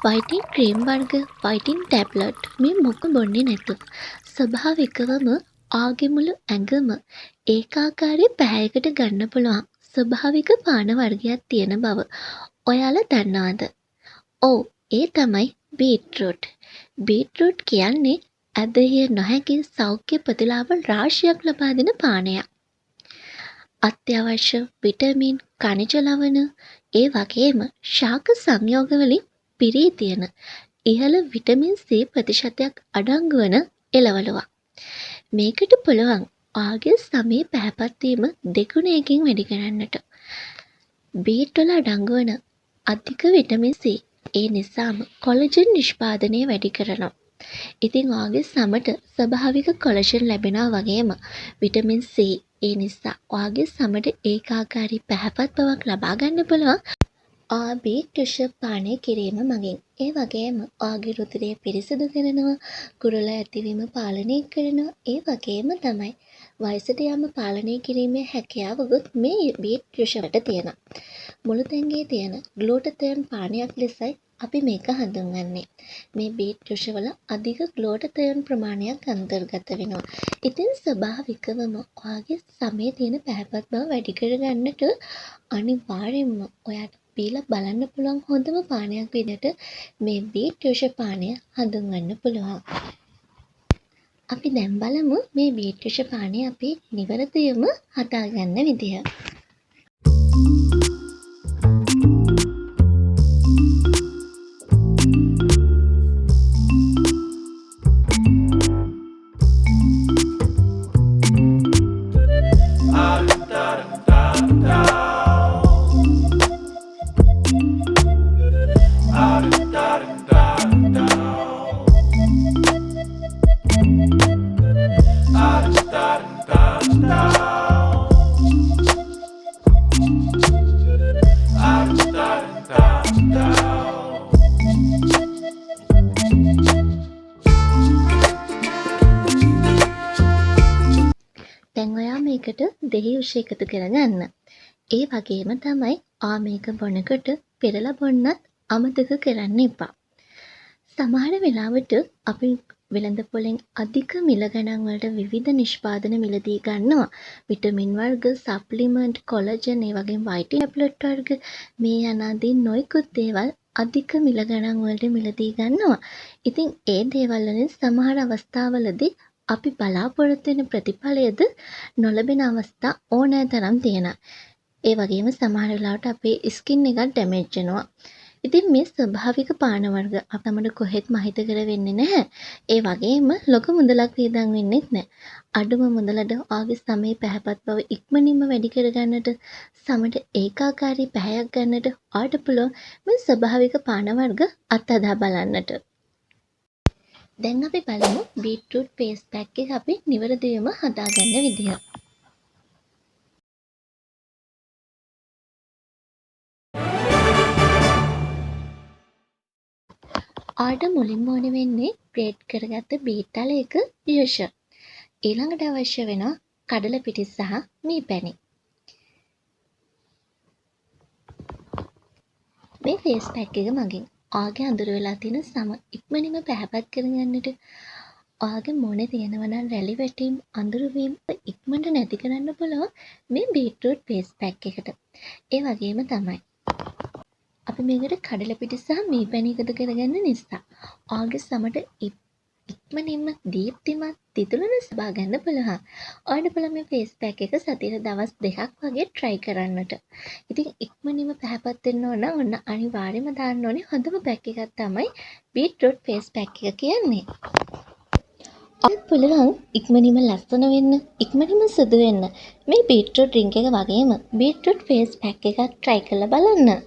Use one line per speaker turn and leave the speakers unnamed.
වයිටින් cream වර්ග, වයිටින් tablet මේ මොක බොන්නේ නැතුව ස්වභාවිකවම ආගේ මුළු ඇඟම ඒකාකාරී පැහැයකට ගන්න පුළුවන් ස්වභාවික පාන වර්ගයක් තියෙන බව ඔයාලා දන්නවද? ඔව්, ඒ තමයි බීට්රූට්. බීට්රූට් කියන්නේ ඇදහිය නොහැකි සෞඛ්‍ය ප්‍රතිලාභ රාශියක් ලබා දෙන පානයක්. අත්‍යවශ්‍ය විටමින්, ಖನಿಜ ලවණ, ඒ වගේම ශාක සංයෝගවලින් පිරී තියෙන ඉහළ විටමින් C ප්‍රතිශතයක් අඩංගු වන එළවලුවක්. මේකට පුළුවන් ආගේ සමේ පැහැපත් වීම දෙගුණයකින් වැඩි කරන්නට. බීට් වල අඩංගු වන අධික විටමින් C ඒ නිසාම කොලජන් නිෂ්පාදනය වැඩි කරනවා. ඉතින් ආගේ සමට ස්වභාවික කොලජන් ලැබෙනවා වගේම විටමින් C ඒ නිසා ආගේ සමට ඒකාකාරී පැහැපත් බවක් ලබා ගන්න පුළුවන් බීට් පානය කිරීම මගින්. ඒ වගේම ආගේ රුධිරය පිරිසිදු කරනවා, කුරුල ඇතිවීම පාලනය කරනවා. ඒ වගේම තමයි වයසට යාම පාලනය කිරීමේ හැකියාවකුත් මේ බීට් වලට තියෙනවා. මුළු තැන්ගේ තියෙන ග්ලූටතයෝන් පානයක් ලෙසයි අපි මේක හඳුන්වන්නේ. මේ බීට් වල අධික ග්ලූටතයෝන් ප්‍රමාණයක් අන්තර්ගත වෙනවා. ඉතින් ස්වභාවිකවම ඔයාගේ සමේ තියෙන පැහැපත් බව වැඩි කරගන්නට අනිවාර්යෙන්ම ඔයාට බීලා බලන්න පුළුවන් හොඳම පානයක් විදිහට මේ බීට් පානය හඳුන්වන්න පුළුවන්. අපි දැන් බලමු මේ බීට් පානය අපි නිවැරදිවම හදාගන්න විදිහ. දැන් ඔයා මේකට දෙහි උෂ එකතු කරගන්න. ඒ වගේම තමයි මේක බොනකොට පෙරලා බොන්නත් අමතක කරන්න එපා. සමහර වෙලාවට අපි වෙළඳ පොලෙන් අධික මිල ගණන් වලට විවිධ නිෂ්පාදන මිලදී ගන්නවා. විටමින් වර්ග, සප්ලිමන්ට්, කොලජන්, ඒ වගේම වයිටින් ටැබ්ලට් වර්ග මේ අනාදී නොයෙකුත් දේවල් අධික මිල ගණන් වලට මිලදී ගන්නවා. ඉතින් ඒ දේවල් වලින් සමහර අවස්ථාවලදී අපි බලාපොරොත්තු වෙන ප්‍රතිඵලයද නොලැබෙන අවස්ථා ඕනෑ තරම් තියෙනවා. ඒ වගේම සමහර වෙලාවට අපේ ස්කින් එකක් ඩැමේජ් වෙනවා. ඉතින් මේ ස්වභාවික පාන වර්ග අපමණ කොහෙත්ම අහිතකර වෙන්නේ නැහැ. ඒ වගේම ලොකු මුදලක් වියදම් වෙන්නේත් නැහැ. අඩුම මුදලට ආගේ සමේ පැහැපත් බව ඉක්මනින්ම වැඩි කරගන්නට, සමට ඒකාකාරී පැහැයක් ගන්නට ආට පුළුවන් මේ ස්වභාවික පාන වර්ග අත්හදා බලන්නට. දැන් අපි බලමු බීට්රූට් පේස්ට් පැක් එක අපි නිවැරදිවම හදාගන්න විදිහ. ආට මුලින්ම ඕන වෙන්නේ ග්‍රේට් කරගත්ත බීට් අලයක යොෂ. ඊළඟට අවශ්‍ය වෙනවා කඩල පිටි සහ මී පැණි. මේ පේස්ට් පැක් එක මගින් ආගේ අඳුර වෙලා තියෙන සම ඉක්මනින්ම පැහැපත් කරගන්නට, ආගේ මොනේ තියෙනවා නම් රැලි වැටීම්, අඳුරු වීම ඉක්මනට නැති කරන්න පුළුවන් මේ බීට්රූට් පේස්ට් පැක් එකට. ඒ වගේම තමයි අපි මේකට කඩල පිටි සහ මී පැණි එකතු කරගන්න නිසා ආගේ සමට ඉක්මනින්ම දීප්තිමත් දිදුලන ස්වභාව ගන්න පුළුවන්. ඔයාලට පුළුවන් මේ ෆේස් පැක් එක සතියේ දවස් 2ක් වගේ try කරන්නට. ඉතින් ඉක්මනින්ම පැහැපත් වෙන්න ඕන නම් ඔන්න අනිවාර්යයෙන්ම දාන්න ඕනේ හොඳම පැක් එකක් තමයි බීට්රූට් ෆේස් පැක් එක කියන්නේ. ඔයාලට පුළුවන් ඉක්මනින්ම ලස්සන වෙන්න, ඉක්මනින්ම සුදු වෙන්න මේ බීට්රූට් ඩ්‍රින්ක් එක වගේම බීට්රූට් ෆේස් පැක් එකක් try කරලා බලන්න.